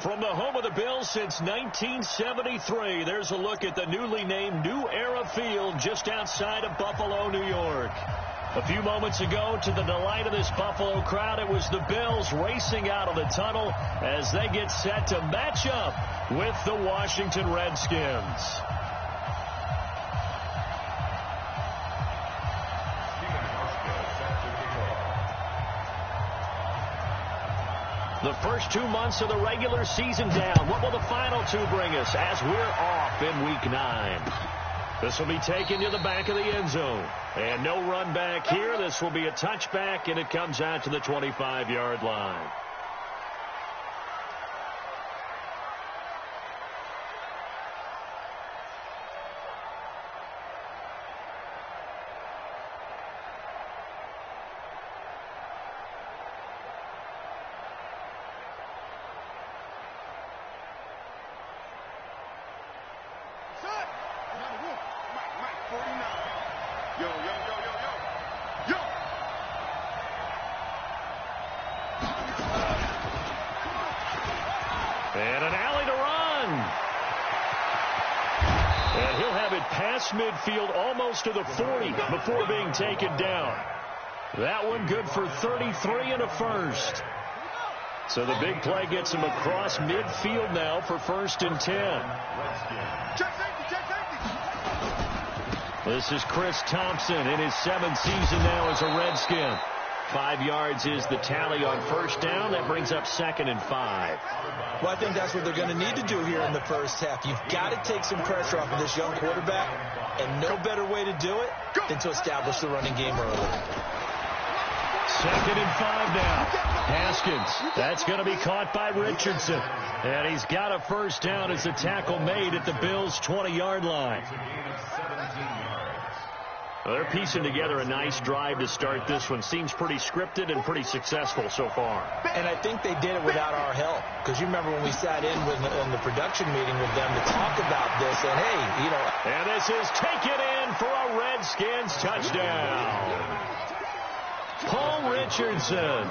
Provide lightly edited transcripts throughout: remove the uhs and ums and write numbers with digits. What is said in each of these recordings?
From the home of the Bills since 1973, there's a look at the newly named New Era Field just outside of Buffalo, New York. A few moments ago, to the delight of this Buffalo crowd, it was the Bills racing out of the tunnel as they get set to match up with the Washington Redskins. The first 2 months of the regular season down. What will the final two bring us as we're off in Week 9? This will be taken to the back of the end zone. And no run back here. This will be a touchback, and it comes out to the 25-yard line. And an alley to run. And he'll have it past midfield almost to the 40 before being taken down. That one good for 33 and a first. So the big play gets him across midfield now for 1st and 10. This is Chris Thompson in his 7th season now as a Redskin. 5 yards is the tally on first down. That brings up 2nd and 5. Well, I think that's what they're going to need to do here in the first half. You've got to take some pressure off of this young quarterback, and no better way to do it than to establish the running game early. 2nd and 5 now. Haskins. That's going to be caught by Richardson. And he's got a first down as the tackle made at the Bills' 20-yard line. Well, they're piecing together a nice drive to start this one. Seems pretty scripted and pretty successful so far. And I think they did it without our help. Because you remember when we sat in the production meeting with them to talk about this. And, hey, you know. And this is taken in for a Redskins touchdown. Paul Richardson,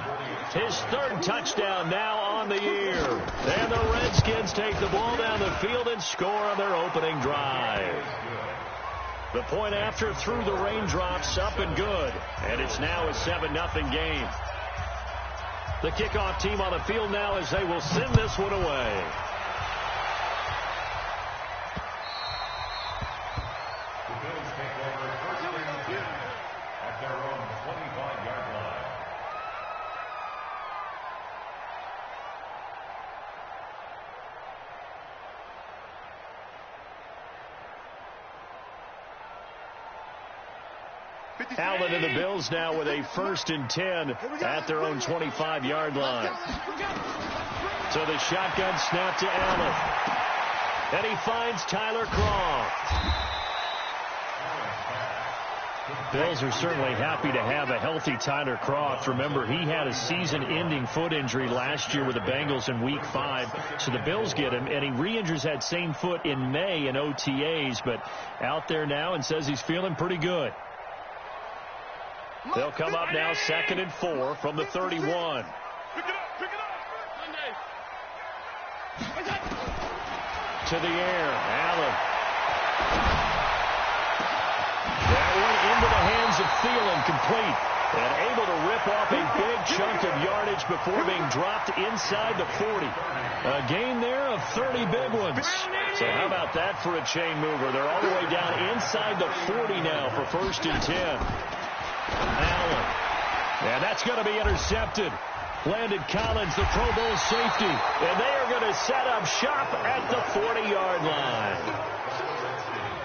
his 3rd touchdown now on the year. And the Redskins take the ball down the field and score on their opening drive. The point after through the raindrops, up and good. And it's now a 7-0 game. The kickoff team on the field now as they will send this one away. Allen and the Bills now with a 1st and 10 at their own 25-yard line. So the shotgun snap to Allen. And he finds Tyler Croft. Bills are certainly happy to have a healthy Tyler Croft. Remember, he had a season-ending foot injury last year with the Bengals in Week 5. So the Bills get him, and he re-injures that same foot in May in OTAs. But out there now and says he's feeling pretty good. They'll come up now 2nd and 4 from the 31. Pick it up. To the air, Allen. That one into the hands of Thielen, complete. And able to rip off a big chunk of yardage before being dropped inside the 40. A gain there of 30 big ones. So how about that for a chain mover? They're all the way down inside the 40 now for 1st and 10. Allen. And that's going to be intercepted. Landon Collins, the Pro Bowl safety. And they are going to set up shop at the 40-yard line.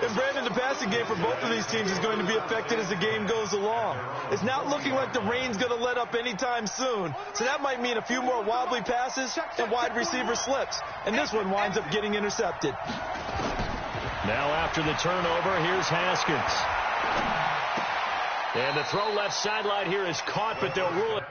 And Brandon, the passing game for both of these teams is going to be affected as the game goes along. It's not looking like the rain's going to let up anytime soon. So that might mean a few more wobbly passes and wide receiver slips. And this one winds up getting intercepted. Now after the turnover, here's Haskins. And the throw left sideline here is caught, but they'll rule it.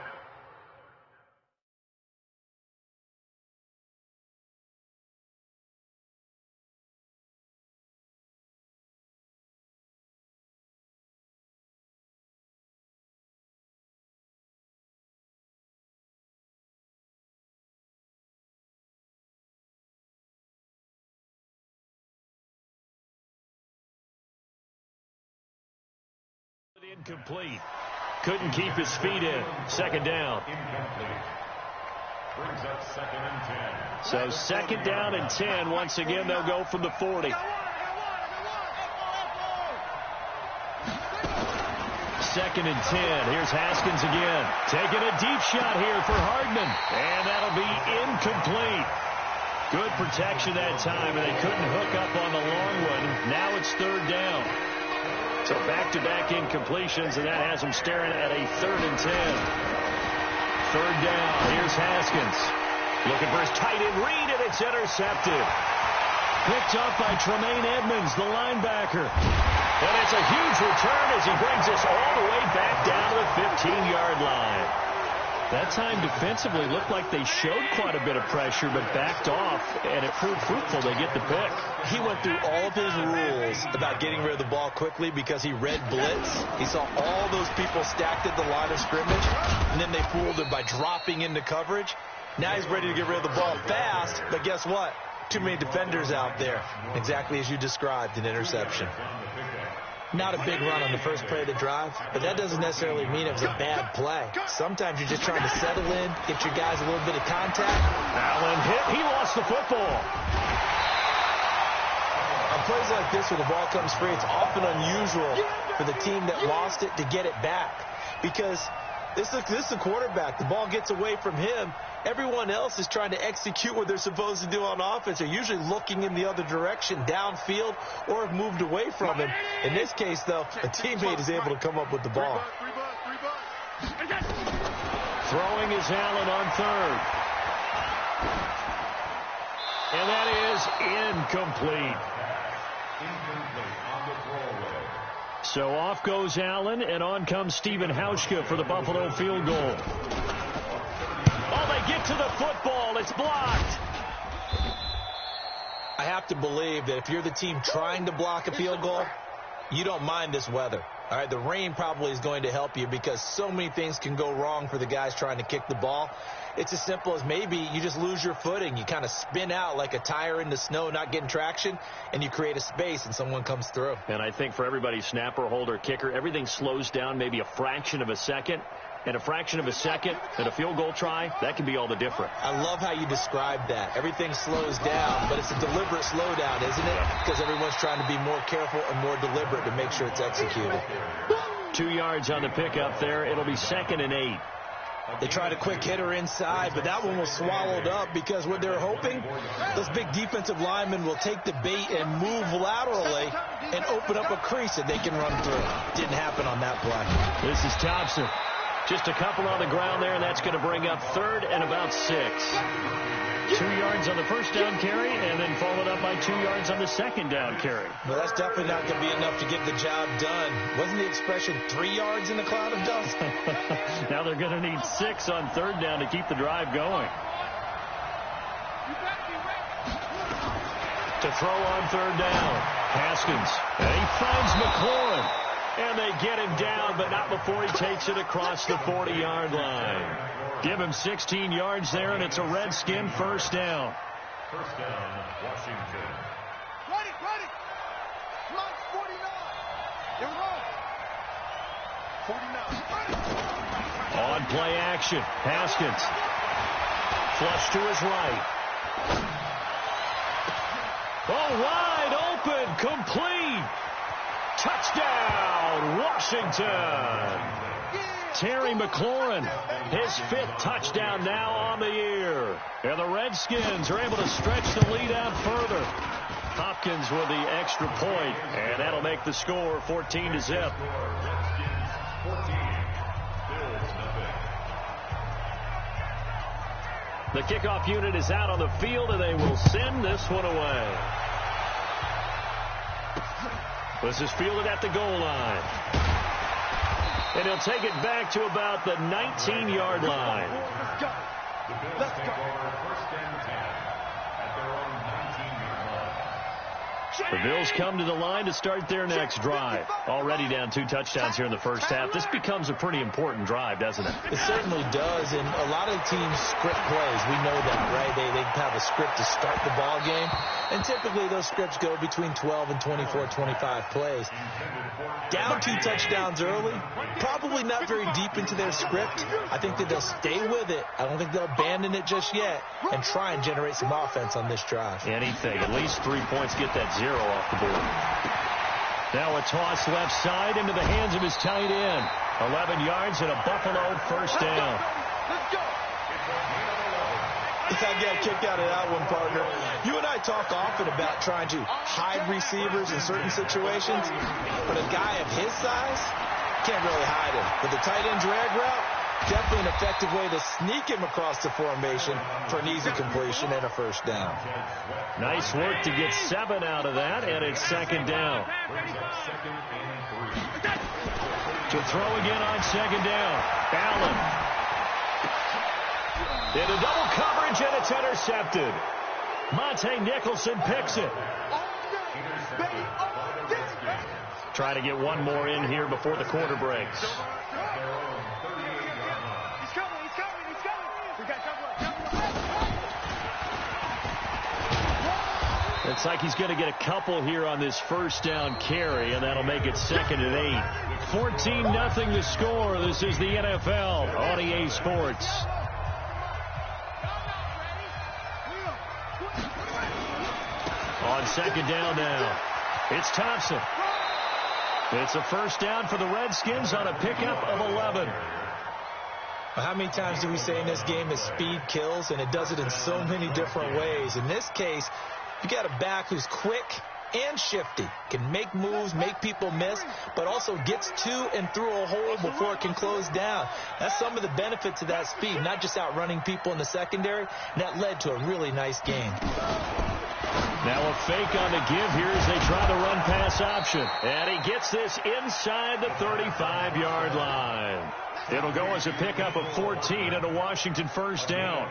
Incomplete. Couldn't keep his feet in. Second down. Brings up 2nd and 10. So 2nd down and 10. Once again, they'll go from the 40. 2nd and 10. Here's Haskins again. Taking a deep shot here for Hardman. And that'll be incomplete. Good protection that time, and they couldn't hook up on the long one. Now it's 3rd down. So back-to-back incompletions, and that has them staring at a 3rd and 10. 3rd down. Here's Haskins. Looking for his tight end read, and it's intercepted. Picked up by Tremaine Edmonds, the linebacker. And it's a huge return as he brings us all the way back down to the 15-yard line. That time defensively looked like they showed quite a bit of pressure but backed off, and it proved fruitful. They get the pick. He went through all of his rules about getting rid of the ball quickly because he read blitz. He saw all those people stacked at the line of scrimmage, and then they fooled him by dropping into coverage. Now he's ready to get rid of the ball fast, but guess what? Too many defenders out there. Exactly as you described, an interception. Not a big run on the first play of the drive, but that doesn't necessarily mean it was a bad play. Sometimes you're just trying to settle in, get your guys a little bit of contact. Allen hit. He lost the football. On plays like this where the ball comes free, it's often unusual for the team that lost it to get it back. Because this is the quarterback. The ball gets away from him. Everyone else is trying to execute what they're supposed to do on offense. They're usually looking in the other direction, downfield, or have moved away from him. In this case, though, a teammate is able to come up with the ball. Throwing is Allen on 3rd. And that is incomplete. So off goes Allen, and on comes Stephen Hauschka for the Buffalo field goal. Oh, they get to the football. It's blocked. I have to believe that if you're the team trying to block a field goal, you don't mind this weather. All right, the rain probably is going to help you because so many things can go wrong for the guys trying to kick the ball. It's as simple as maybe you just lose your footing. You kind of spin out like a tire in the snow, not getting traction, and you create a space and someone comes through. And I think for everybody, snapper, holder, kicker, everything slows down maybe a fraction of a second. And a fraction of a second and a field goal try, that can be all the different. I love how you described that. Everything slows down, but it's a deliberate slowdown, isn't it? Because everyone's trying to be more careful and more deliberate to make sure it's executed. 2 yards on the pickup there. It'll be 2nd and 8. They tried a quick hitter inside, but that one was swallowed up because what they're hoping, those big defensive linemen will take the bait and move laterally and open up a crease that they can run through. Didn't happen on that play. This is Thompson. Just a couple on the ground there, and that's going to bring up 3rd and about 6. 2 yards on the first down carry, and then followed up by 2 yards on the second down carry. Well, that's definitely not going to be enough to get the job done. Wasn't the expression 3 yards in a cloud of dust? Now they're going to need 6 on 3rd down to keep the drive going. To throw on 3rd down, Haskins, and he finds McLaurin. And they get him down, but not before he takes it across the 40-yard line. Give him 16 yards there, and it's a Redskin first down. First down, Washington. Ready. Come on, 49. Here we go. 49. On play action, Haskins. Flush to his right. Oh, wide open, complete. Touchdown, Washington. Terry McLaurin, his 5th touchdown now on the year. And the Redskins are able to stretch the lead out further. Hopkins with the extra point, and that'll make the score 14-0. The kickoff unit is out on the field, and they will send this one away. This is fielded at the goal line. And he'll take it back to about the 19-yard line. Let's go. Let's go. First and 10 at their own 19-yard line. The Bills come to the line to start their next drive. Already down 2 touchdowns here in the first half. This becomes a pretty important drive, doesn't it? It certainly does, and a lot of teams script plays. We know that, right? They have a script to start the ball game, and typically those scripts go between 12 and 24, 25 plays. Down 2 touchdowns early, probably not very deep into their script. I think that they'll stay with it. I don't think they'll abandon it just yet and try and generate some offense on this drive. Anything. At least 3 points, get that 0 off the board. Now a toss left side into the hands of his tight end. 11 yards and a Buffalo first down. I got kicked out of that one, partner. You and I talk often about trying to hide receivers in certain situations, but a guy of his size can't really hide him. With the tight end drag route, definitely an effective way to sneak him across the formation for an easy completion and a first down. Nice work to get 7 out of that, and it's second down. To throw again on second down. Allen. Into double coverage, and it's intercepted. Monte Nicholson picks it. Try to get one more in here before the quarter breaks. He's coming. We got It's like he's going to get a couple here on this first down carry, and that'll make it 2nd and 8. 14-0 the score. This is the NFL on EA Sports. On second down now, it's Thompson. It's a first down for the Redskins on a pickup of 11. How many times do we say in this game that speed kills, and it does it in so many different ways? In this case, you got a back who's quick and shifty, can make moves, make people miss, but also gets to and through a hole before it can close down. That's some of the benefits of that speed, not just outrunning people in the secondary, and that led to a really nice game. Now a fake on the give here as they try the run-pass option. And he gets this inside the 35-yard line. It'll go as a pickup of 14 and a Washington first down.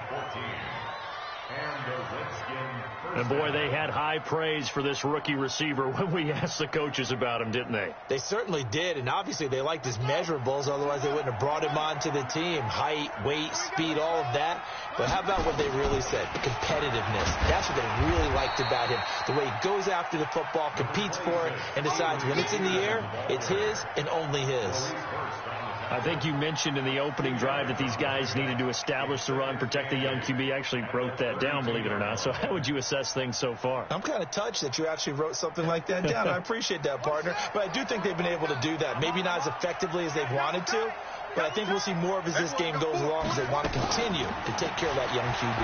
And, boy, they had high praise for this rookie receiver when we asked the coaches about him, didn't they? They certainly did, and obviously they liked his measurables. Otherwise, they wouldn't have brought him onto the team. Height, weight, speed, all of that. But how about what they really said? Competitiveness. That's what they really liked about him. The way he goes after the football, competes for it, and decides when it's in the air, it's his and only his. I think you mentioned in the opening drive that these guys needed to establish the run, protect the young QB. I actually wrote that down, believe it or not. So how would you assess things so far? I'm kind of touched that you actually wrote something like that down. I appreciate that, partner. But I do think they've been able to do that. Maybe not as effectively as they've wanted to, but I think we'll see more of as this game goes along because they want to continue to take care of that young QB.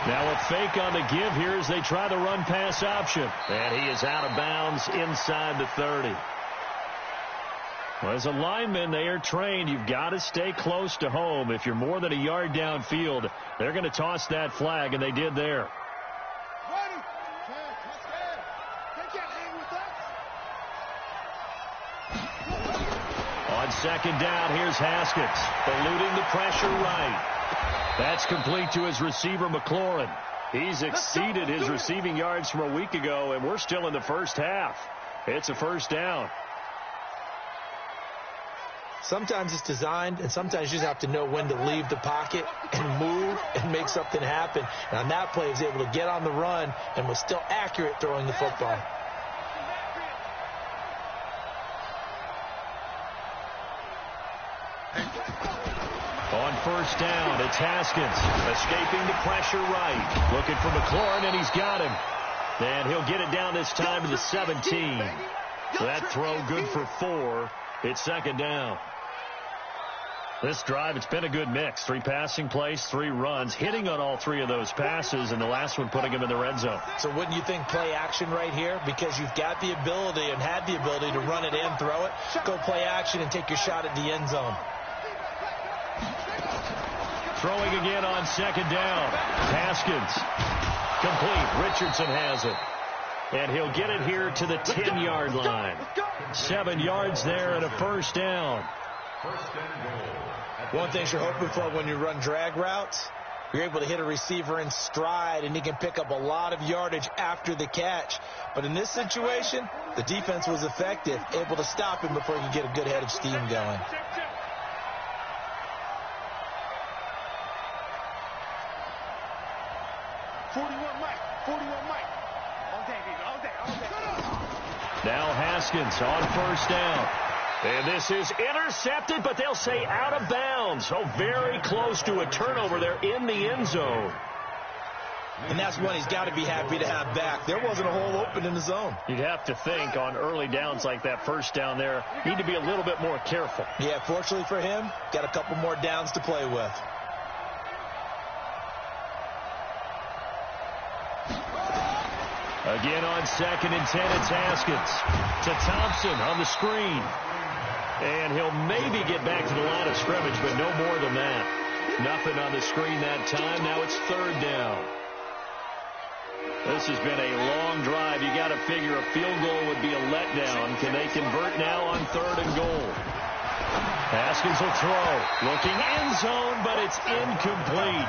Now a fake on the give here as they try the run-pass option. And he is out of bounds inside the 30. Well, as a lineman, they are trained. You've got to stay close to home. If you're more than a yard downfield, they're going to toss that flag, and they did there. On second down, here's Haskins, eluding the pressure right. That's complete to his receiver, McLaurin. He's exceeded his receiving yards from a week ago, and we're still in the first half. It's a first down. Sometimes it's designed, and sometimes you just have to know when to leave the pocket and move and make something happen. And on that play, he was able to get on the run and was still accurate throwing the football. On first down, it's Haskins, escaping the pressure right. Looking for McLaurin, and he's got him. And he'll get it down this time to the 17. That throw good for 4. It's second down. This drive, it's been a good mix. 3 passing plays, 3 runs, hitting on all 3 of those passes, and the last one putting him in the red zone. So wouldn't you think play action right here? Because you've got the ability and had the ability to run it and throw it. Go play action and take your shot at the end zone. Throwing again on second down. Haskins. Complete. Richardson has it. And he'll get it here to the 10-yard line. 7 yards there and a first down. One thing you're hoping for when you run drag routes, You're able to hit a receiver in stride, and he can pick up a lot of yardage after the catch. But in this situation, the defense was effective, able to stop him before he could get a good head of steam going. Now Haskins on first down. And this is intercepted, but they'll say out of bounds. So very close to a turnover there in the end zone. And that's one he's got to be happy to have back. There wasn't a hole open in the zone. You'd have to think on early downs like that first down there, need to be a little bit more careful. Yeah, fortunately for him, got a couple more downs to play with. Again on 2nd and 10, it's Haskins to Thompson on the screen. And he'll maybe get back to the line of scrimmage, but no more than that. Nothing on the screen that time. Now it's 3rd down. This has been a long drive. You got to figure a field goal would be a letdown. Can they convert now on 3rd and goal? Haskins will throw. Looking end zone, but it's incomplete.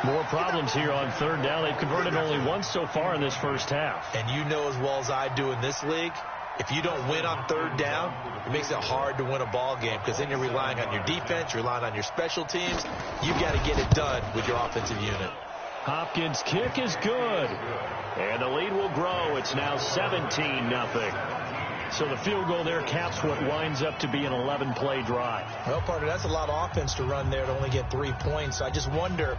More problems here on 3rd down. They've converted only once so far in this first half. And you know as well as I do in this league, if you don't win on 3rd down, it makes it hard to win a ball game because then you're relying on your defense, you're relying on your special teams. You've got to get it done with your offensive unit. Hopkins' kick is good. And the lead will grow. It's now 17-0. So the field goal there caps what winds up to be an 11-play drive. Well, partner, that's a lot of offense to run there to only get 3 points. I just wonder,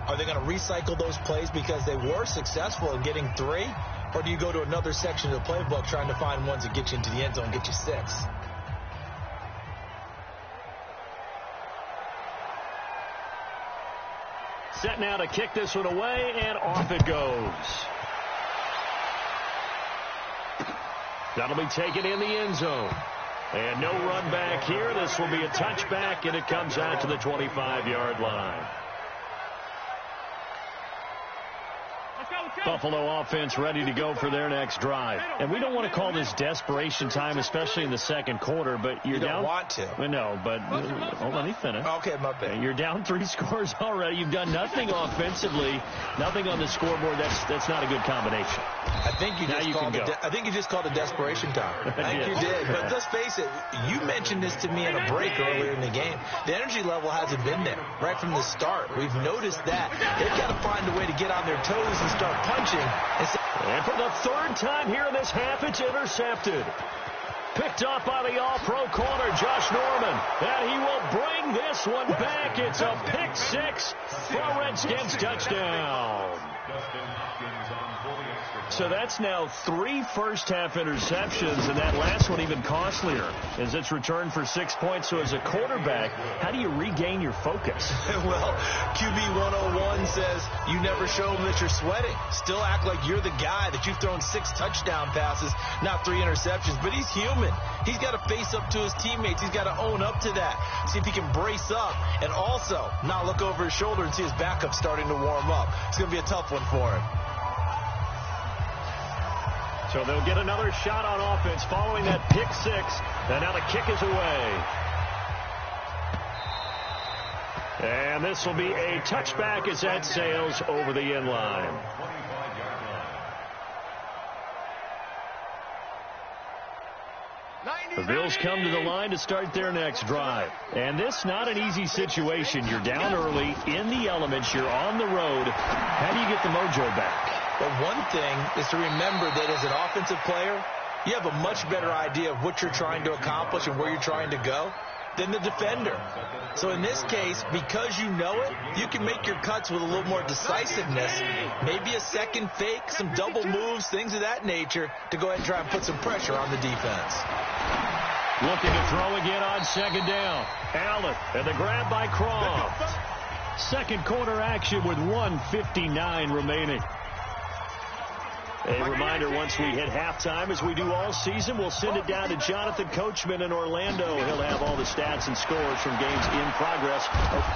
are they going to recycle those plays because they were successful in getting 3? Or do you go to another section of the playbook trying to find ones that get you into the end zone and get you 6? Set now to kick this one away, and off it goes. That'll be taken in the end zone. And no run back here. This will be a touchback, and it comes out to the 25-yard line. Buffalo offense ready to go for their next drive. And we don't want to call this desperation time, especially in the second quarter, but you're down. You don't want to. No, but let me finish. Okay, my bad. You're down 3 scores already. You've done nothing offensively, nothing on the scoreboard. That's not a good combination. I think you just called it desperation time. I think you did. But let's face it, you mentioned this to me in a break earlier in the game. The energy level hasn't been there right from the start. We've noticed that. They've got to find a way to get on their toes and start punching. And for the 3rd time here in this half, it's intercepted. Picked off by the all-pro corner, Josh Norman. And he will bring this one back. It's a pick 6 for a Redskins touchdown. So that's now 3 first-half interceptions, and that last one even costlier as it's returned for 6 points. So as a quarterback, how do you regain your focus? Well, QB 101 says you never show them that you're sweating. Still act like you're the guy that you've thrown 6 touchdown passes, not 3 interceptions. But he's human. He's got to face up to his teammates. He's got to own up to that. See if he can brace up and also not look over his shoulder and see his backup starting to warm up. It's going to be a tough one for him. So they'll get another shot on offense following that pick 6. And now the kick is away. And this will be a touchback as that sails over the end line. The Bills come to the line to start their next drive. And this not an easy situation. You're down early, in the elements, you're on the road. How do you get the mojo back? But one thing is to remember that as an offensive player, you have a much better idea of what you're trying to accomplish and where you're trying to go than the defender. So in this case, because you know it, you can make your cuts with a little more decisiveness, maybe a second fake, some double moves, things of that nature, to go ahead and try and put some pressure on the defense. Looking to throw again on 2nd down. Allen, and the grab by Croft. Second quarter action with 1:59 remaining. A reminder, once we hit halftime, as we do all season, we'll send it down to Jonathan Coachman in Orlando. He'll have all the stats and scores from games in progress.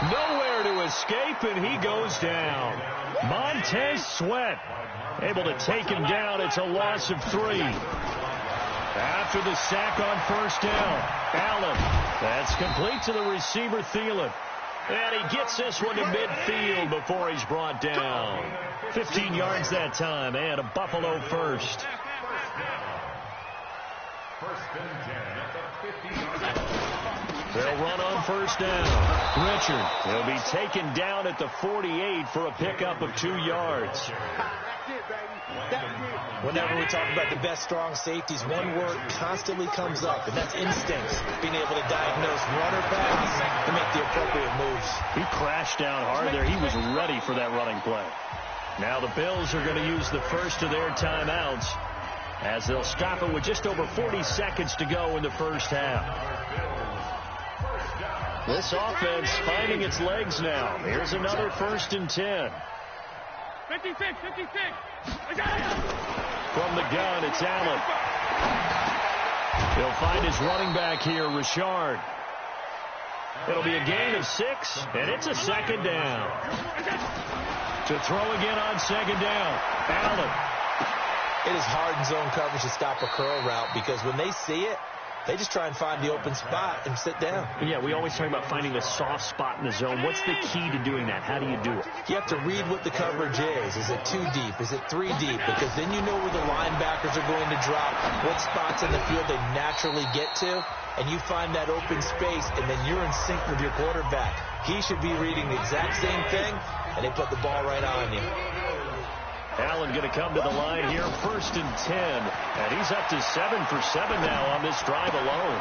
Nowhere to escape, and he goes down. Montez Sweat able to take him down. It's a loss of 3. After the sack on 1st down, Allen. That's complete to the receiver, Thielen. And he gets this one to midfield before he's brought down. 15 yards that time, and a Buffalo first. They'll run on first down. Richard will be taken down at the 48 for a pickup of 2 yards. Whenever we talk about the best strong safeties, one word constantly comes up, and that's instincts. Being able to diagnose run or pass and make the appropriate moves. He crashed down hard there. He was ready for that running play. Now the Bills are going to use the first of their timeouts as they'll stop it with just over 40 seconds to go in the first half. This offense finding its legs now. Here's another 1st and 10. 56. From the gun, it's Allen. He'll find his running back here, Richard. It'll be a gain of 6, and it's a 2nd down. To throw again on 2nd down, Allen. It is hard in zone coverage to stop a curl route because when they see it, they just try and find the open spot and sit down. Yeah, we always talk about finding the soft spot in the zone. What's the key to doing that? How do you do it? You have to read what the coverage is. Is it 2 deep? Is it 3 deep? Because then you know where the linebackers are going to drop, what spots in the field they naturally get to, and you find that open space, and then you're in sync with your quarterback. He should be reading the exact same thing, and they put the ball right on you. Allen going to come to the line here, 1st and 10. And he's up to 7 for 7 now on this drive alone.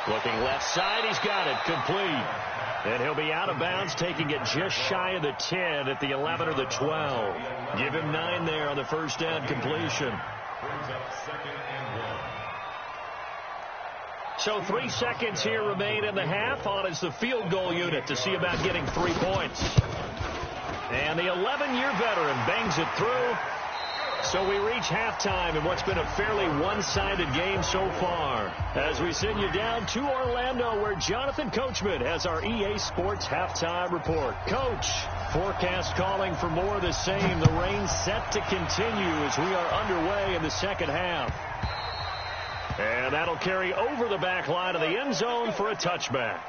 Looking left side, he's got it, complete. And he'll be out of bounds, taking it just shy of the 10 at the 11 or the 12. Give him 9 there on the first down completion. So 3 seconds here remain in the half on as the field goal unit to see about getting 3 points. And the 11-year veteran bangs it through. So we reach halftime in what's been a fairly one-sided game so far. As we send you down to Orlando, where Jonathan Coachman has our EA Sports halftime report. Coach, forecast calling for more of the same. The rain set to continue as we are underway in the second half. And that'll carry over the back line of the end zone for a touchback.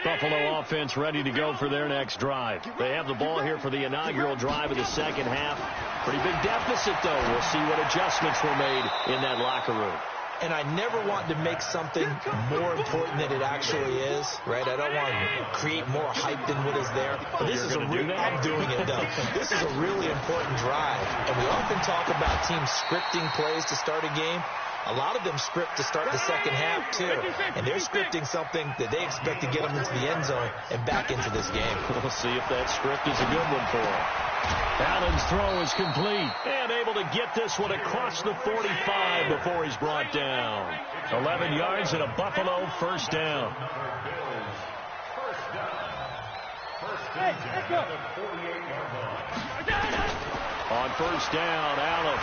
Buffalo offense ready to go for their next drive. They have the ball here for the inaugural drive of the second half. Pretty big deficit, though. We'll see what adjustments were made in that locker room. And I never want to make something more important than it actually is, right? I don't want to create more hype than what is there. But this is I'm doing it, though. This is a really important drive. And we often talk about teams scripting plays to start a game. A lot of them script to start the second half, too. And they're scripting something that they expect to get them into the end zone and back into this game. We'll see if that script is a good one for them. Allen's throw is complete and able to get this one across the 45 before he's brought down. 11 yards and a Buffalo first down. On first down, Allen.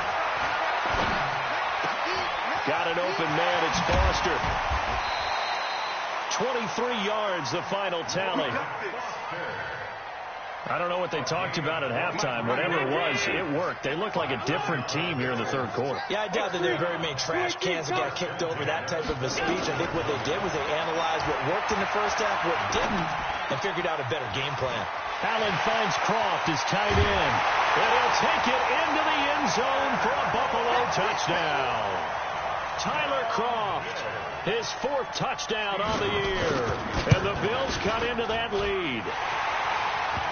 Got an open man. It's Foster. 23 yards, the final tally. I don't know what they talked about at halftime. Whatever it was, it worked. They looked like a different team here in the third quarter. Yeah, I doubt that there were very many trash cans that got kicked over, that type of a speech. I think what they did was they analyzed what worked in the first half, what didn't, and figured out a better game plan. Allen finds Croft, is tight end. And he'll take it into the end zone for a Buffalo touchdown. Tyler Croft, his 4th touchdown on the year. And the Bills cut into that lead.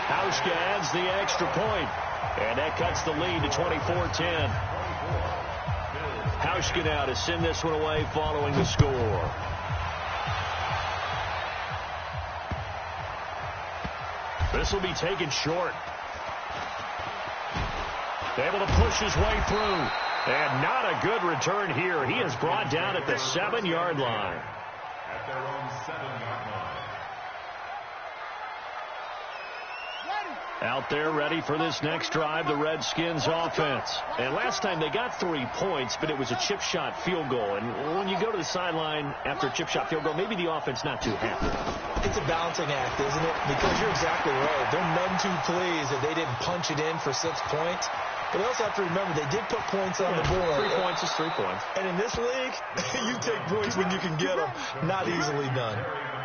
Hauschka adds the extra point, and that cuts the lead to 24-10. Hauschka now to send this one away following the score. This will be taken short. Able to push his way through. And not a good return here. He is brought down at the 7-yard line. At their own 7-yard line. Out there ready for this next drive, the Redskins offense. And last time they got 3 points, but it was a chip shot field goal. And when you go to the sideline after a chip shot field goal, maybe the offense not too happy. It's a balancing act, isn't it? Because you're exactly right. They're none too pleased that they didn't punch it in for 6 points. But they also have to remember they did put points on the board. 3 points is 3 points. And in this league, you take points when you can get them. Not easily done.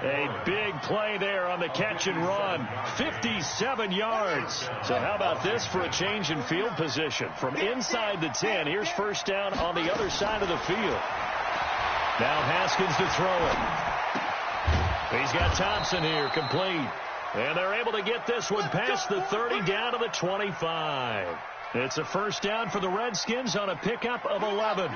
A big play there on the catch and run. 57 yards. So how about this for a change in field position? From inside the 10, here's first down on the other side of the field. Now Haskins to throw it. He's got Thompson here, complete. And they're able to get this one past the 30 down to the 25. It's a first down for the Redskins on a pickup of 11.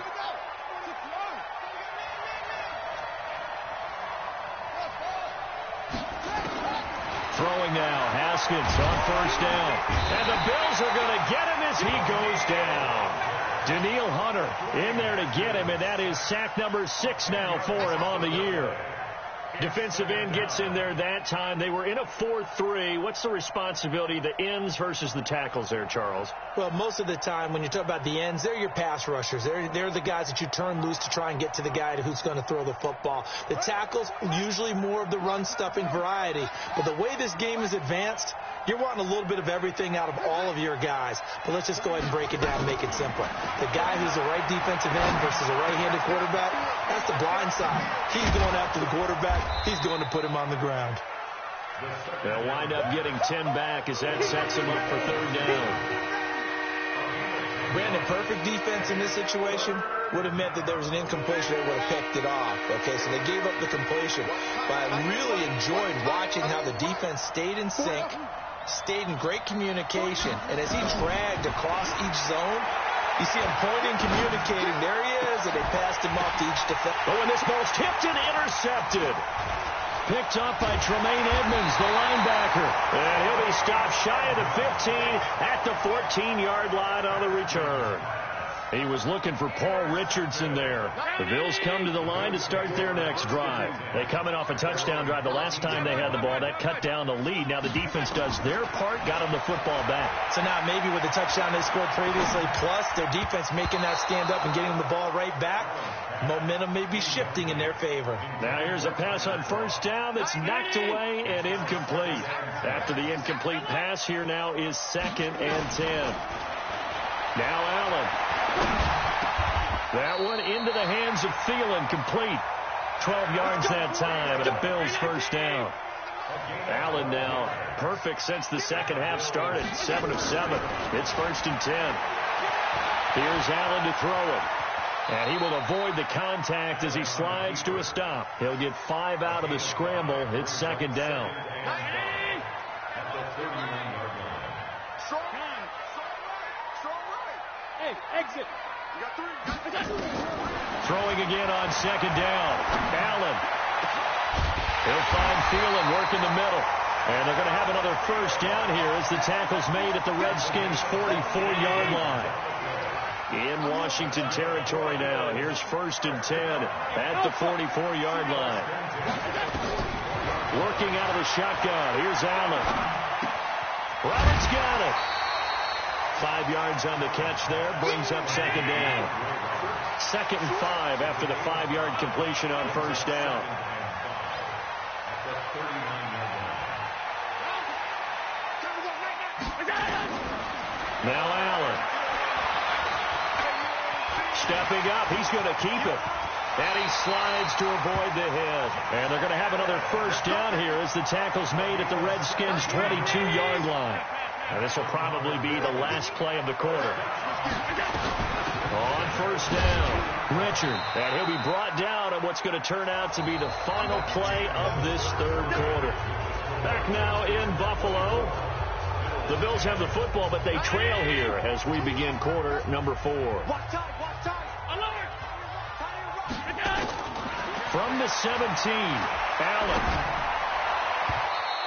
Throwing now, Haskins on first down. And the Bills are going to get him as he goes down. Danielle Hunter in there to get him, and that is sack number 6 now for him on the year. Defensive end gets in there that time. They were in a 4-3. What's the responsibility, the ends versus the tackles there, Charles? Well, most of the time when you talk about the ends, they're your pass rushers. They're the guys that you turn loose to try and get to the guy who's going to throw the football. The tackles, usually more of the run-stuffing variety. But the way this game is advanced, you're wanting a little bit of everything out of all of your guys. But let's just go ahead and break it down and make it simpler. The guy who's a right defensive end versus a right-handed quarterback, that's the blind side. He's going after the quarterback. He's going to put him on the ground. They'll wind up getting 10 back as that sets him up for third down. Brandon, perfect defense in this situation would have meant that there was an incompletion. They would have picked it off. Okay, so they gave up the completion. But I really enjoyed watching how the defense stayed in sync, stayed in great communication, and as he dragged across each zone, you see him pointing, communicating. There he is, and they passed him off to each defense. Oh, and this ball's tipped and intercepted. Picked up by Tremaine Edmonds, the linebacker. And he'll be stopped shy of the 15 at the 14-yard line on the return. He was looking for Paul Richardson there. The Bills come to the line to start their next drive. They coming off a touchdown drive the last time they had the ball. That cut down the lead. Now the defense does their part, got them the football back. So now maybe with the touchdown they scored previously, plus their defense making that stand up and getting the ball right back, momentum may be shifting in their favor. Now here's a pass on first down that's knocked away and incomplete. After the incomplete pass, here now is 2nd and 10. Now Allen. That one into the hands of Thielen, complete. 12 yards that time, and a Bills first down. Allen now perfect since the second half started. 7 of 7. It's 1st and 10. Here's Allen to throw it. And he will avoid the contact as he slides to a stop. He'll get 5 out of the scramble. It's 2nd down. Exit. Throwing again on 2nd down. Allen. He'll find Thielen working the middle. And they're going to have another first down here as the tackle's made at the Redskins' 44-yard line. In Washington territory now. Here's 1st and 10 at the 44-yard line. Working out of the shotgun. Here's Allen. Roberts got it. 5 yards on the catch there, brings up 2nd down. 2nd and 5 after the 5-yard completion on first down. Now Allen. Stepping up, he's going to keep it. And he slides to avoid the hit. And they're going to have another first down here as the tackle's made at the Redskins' 22-yard line. And this will probably be the last play of the quarter. On first down, Richard. And he'll be brought down on what's going to turn out to be the final play of this third quarter. Back now in Buffalo. The Bills have the football, but they trail here as we begin quarter number 4. From the 17, Allen.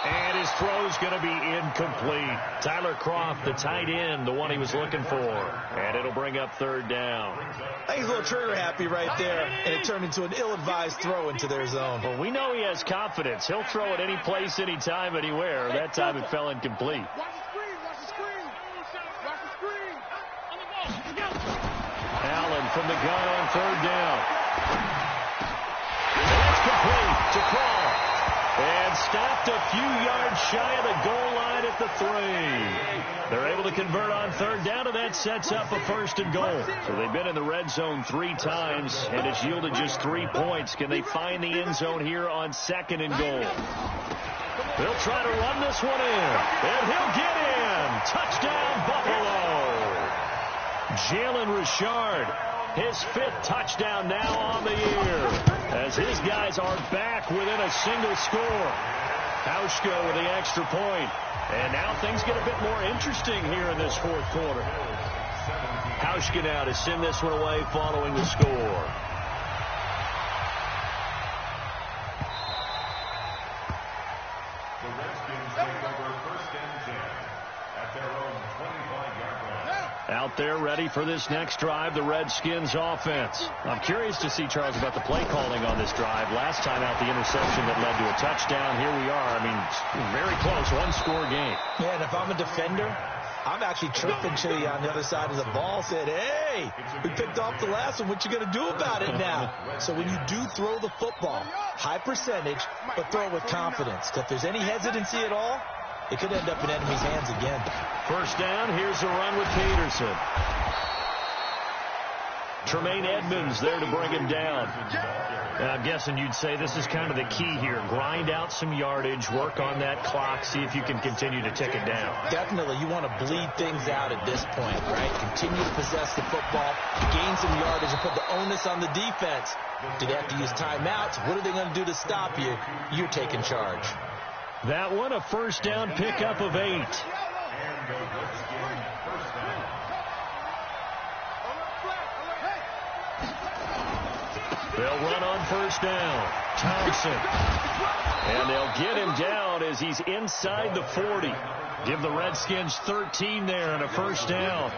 And his throw's going to be incomplete. Tyler Croft, the tight end, the one he was looking for. And it'll bring up 3rd down. I think he's a little trigger happy right there, and it turned into an ill-advised throw into their zone. Well, we know he has confidence. He'll throw it any place, anytime, anywhere. That time it fell incomplete. Allen from the gun on 3rd down. That's complete to Croft. And stopped a few yards shy of the goal line at the 3. They're able to convert on third down, and that sets up a 1st and goal. So they've been in the red zone 3 times, and it's yielded just 3 points. Can they find the end zone here on 2nd and goal? They'll try to run this one in, and he'll get in. Touchdown, Buffalo. Jalen Richard, his 5th touchdown now on the year, as his guys are back within a single score. Hauschka with the extra point. And now things get a bit more interesting here in this 4th quarter. Hauschka now to send this one away following the score. The Redskins take over 1st and 10 at their own 25-yard line. Out there ready for this next drive, the Redskins offense. I'm curious to see, Charles, about the play calling on this drive. Last time out, the interception that led to a touchdown. Here we are. I mean, very close, 1-score game. Yeah, and if I'm a defender, I'm actually chirping to you on the other side of the ball, said, hey, we picked off the last one. What you going to do about it now? So when you do throw the football, high percentage, but throw it with confidence. If there's any hesitancy at all, it could end up in enemy's hands again. 1st down, here's a run with Peterson. Tremaine Edmonds there to bring him down. And I'm guessing you'd say this is kind of the key here. Grind out some yardage, work on that clock, see if you can continue to tick it down. Definitely, you want to bleed things out at this point, right? Continue to possess the football, gain some yardage, and put the onus on the defense. Do they have to use timeouts? What are they going to do to stop you? You're taking charge. That one, a 1st down pickup of 8. They'll run on 1st down. Thompson. And they'll get him down as he's inside the 40. Give the Redskins 13 there and a 1st down.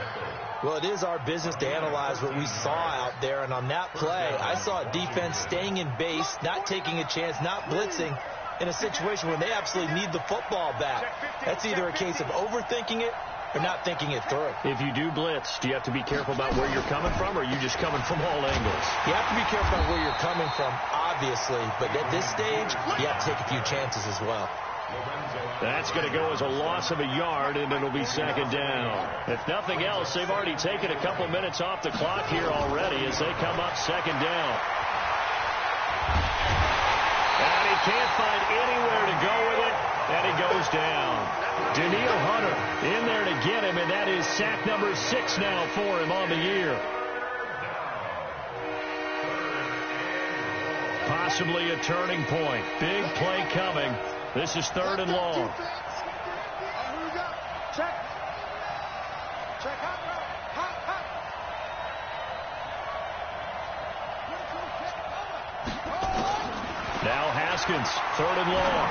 Well, it is our business to analyze what we saw out there. And on that play, I saw a defense staying in base, not taking a chance, not blitzing in a situation where they absolutely need the football back. That's either a case of overthinking it or not thinking it through. If you do blitz, do you have to be careful about where you're coming from, or are you just coming from all angles? You have to be careful about where you're coming from, obviously. But at this stage, you have to take a few chances as well. That's going to go as a loss of a yard, and it'll be 2nd down. If nothing else, they've already taken a couple minutes off the clock here already as they come up 2nd down. And he can't find anywhere to go with it, and he goes down. Daniil Hunter in there to get him, and that is sack number 6 now for him on the year. Possibly a turning point. Big play coming. This is 3rd and long. Now Haskins, 3rd and long.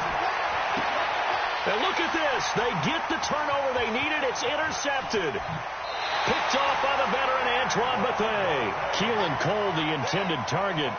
And look at this. They get the turnover they needed. It's intercepted. Picked off by the veteran Antoine Bethea. Keelan Cole, the intended target.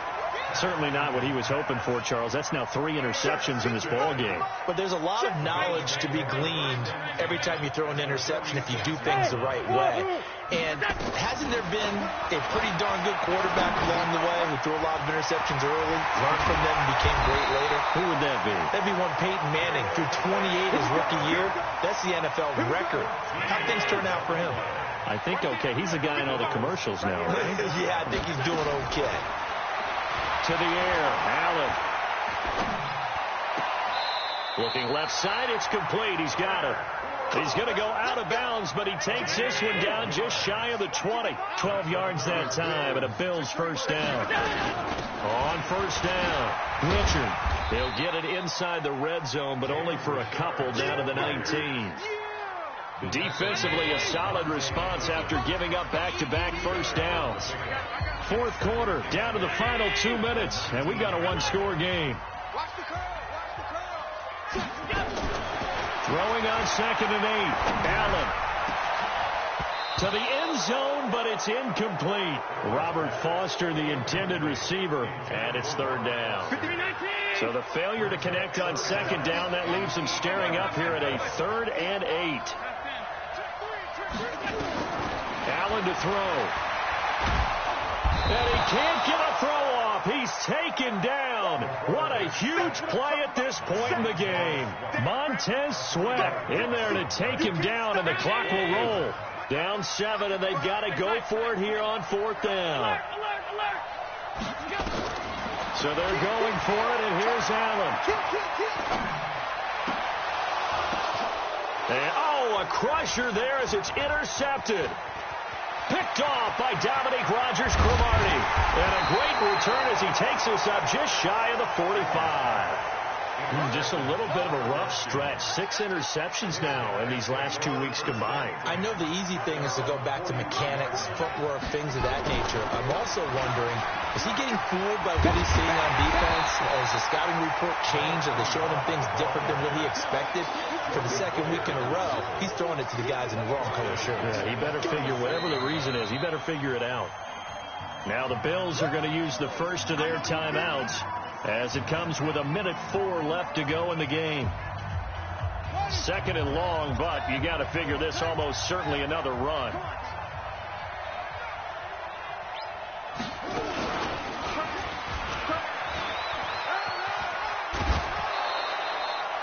Certainly not what he was hoping for, Charles. That's now 3 interceptions in this ball game. But there's a lot of knowledge to be gleaned every time you throw an interception if you do things the right way. And hasn't there been a pretty darn good quarterback along the way who threw a lot of interceptions early, learned from them, and became great later? Who would that be? That'd be one Peyton Manning. Threw 28 his rookie year. That's the NFL record. How'd things turn out for him? I think okay. He's a guy in all the commercials now, right? Yeah, I think he's doing okay. To the air, Allen. Looking left side, it's complete. He's got it. He's going to go out of bounds, but he takes this one down just shy of the 20. 12 yards that time, and a Bills 1st down. On 1st down, Richard. He'll get it inside the red zone, but only for a couple down to the 19. Defensively, a solid response after giving up back-to-back 1st downs. 4th quarter, down to the final 2 minutes, and we got a 1-score game. Throwing on 2nd and 8. Allen to the end zone, but it's incomplete. Robert Foster, the intended receiver, and it's 3rd down. So the failure to connect on 2nd down, that leaves him staring up here at a 3rd and 8. Allen to throw. And he can't get a throw off. up. He's taken down. What a huge play at this point in the game. Montez Sweat in there to take him down, and the clock will roll. Down 7, and they've got to go for it here on 4th down. So they're going for it, and here's Allen. And, a crusher there as it's intercepted. Picked off by Dominique Rodgers-Cromartie. And a great return as he takes us up just shy of the 45. Just a little bit of a rough stretch. 6 interceptions now in these last 2 weeks combined. I know the easy thing is to go back to mechanics, footwork, things of that nature. I'm also wondering, is he getting fooled by what he's seeing on defense? Has the scouting report changed? Are they showing him things different than what he expected? For the 2nd week in a row, he's throwing it to the guys in the wrong color shirts. Yeah, he better figure, whatever the reason is, he better figure it out. Now the Bills are going to use the first of their timeouts as it comes with 1:04 left to go in the game. 2nd and long, but you got to figure this almost certainly another run.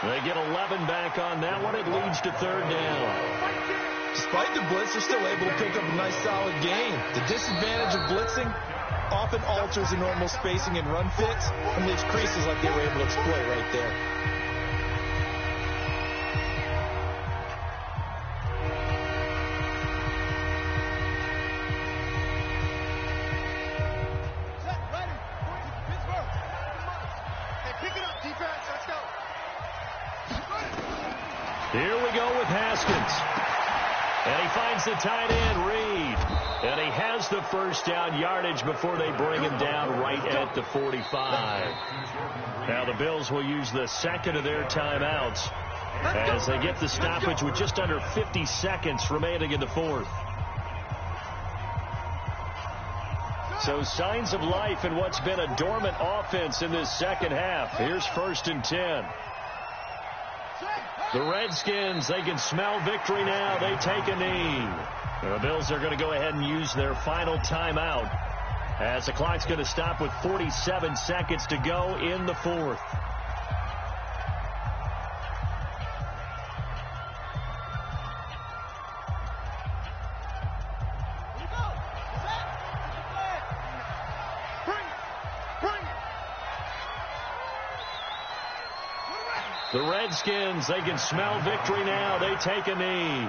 They get 11 back on that one. It leads to 3rd down. Despite the blitz, they're still able to pick up a nice, solid gain. The disadvantage of blitzing often alters the normal spacing and run fits and leaves creases like they were able to exploit right there. Here we go with Haskins. And he finds the tight end, Reed. And he has the first down yardage before they bring him down right at the 45. Now the Bills will use the 2nd of their timeouts as they get the stoppage with just under 50 seconds remaining in the 4th. So signs of life in what's been a dormant offense in this 2nd half. Here's 1st and 10. The Redskins, they can smell victory now. They take a knee. The Bills are going to go ahead and use their final timeout as the clock's going to stop with 47 seconds to go in the 4th. The Redskins, they can smell victory now. They take a knee.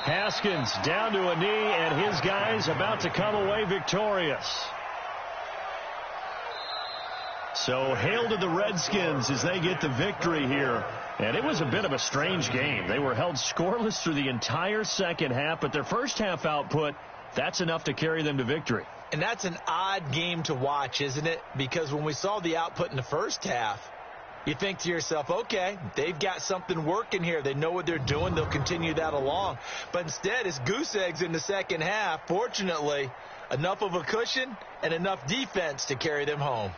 Haskins down to a knee, and his guys about to come away victorious. So hail to the Redskins as they get the victory here. And it was a bit of a strange game. They were held scoreless through the entire 2nd half, but their first half output, that's enough to carry them to victory. And that's an odd game to watch, isn't it? Because when we saw the output in the first half, you think to yourself, okay, they've got something working here. They know what they're doing. They'll continue that along. But instead, it's goose eggs in the 2nd half. Fortunately, enough of a cushion and enough defense to carry them home.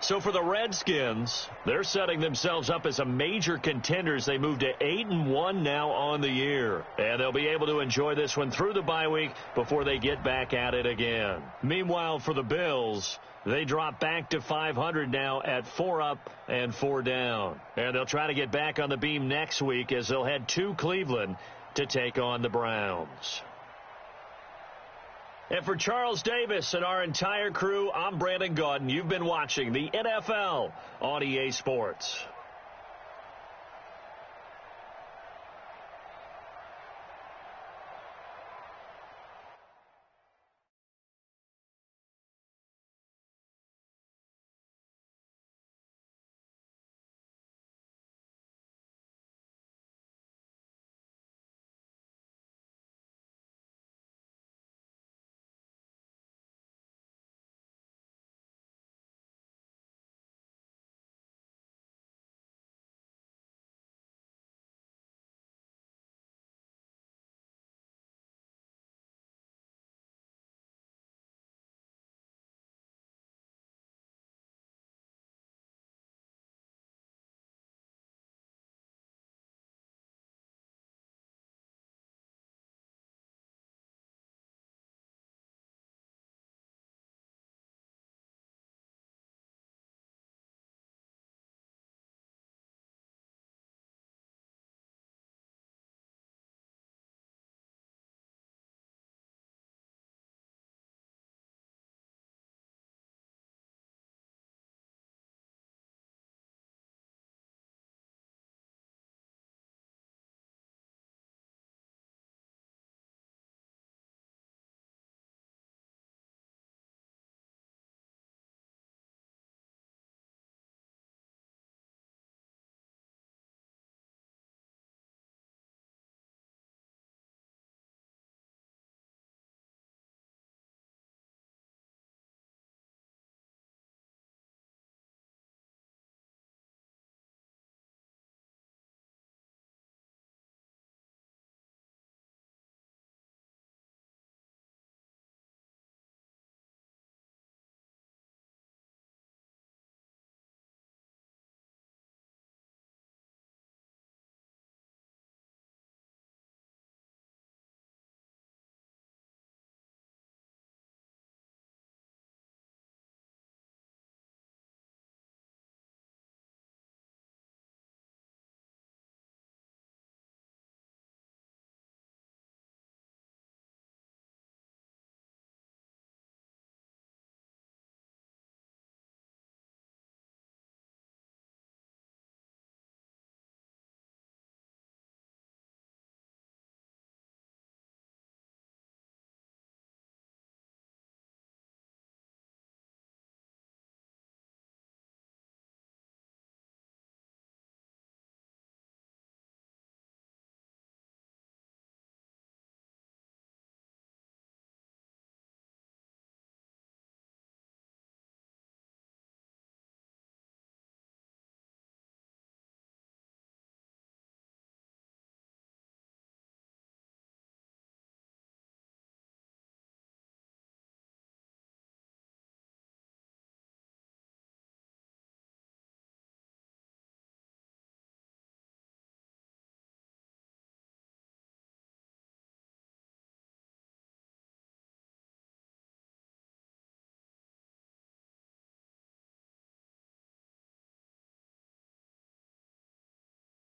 So for the Redskins, they're setting themselves up as a major contender as they move to 8-1 now on the year. And they'll be able to enjoy this one through the bye week before they get back at it again. Meanwhile, for the Bills, they drop back to 500 now at 4 up and 4 down. And they'll try to get back on the beam next week as they'll head to Cleveland to take on the Browns. And for Charles Davis and our entire crew, I'm Brandon Gaudin. You've been watching the NFL on EA Sports.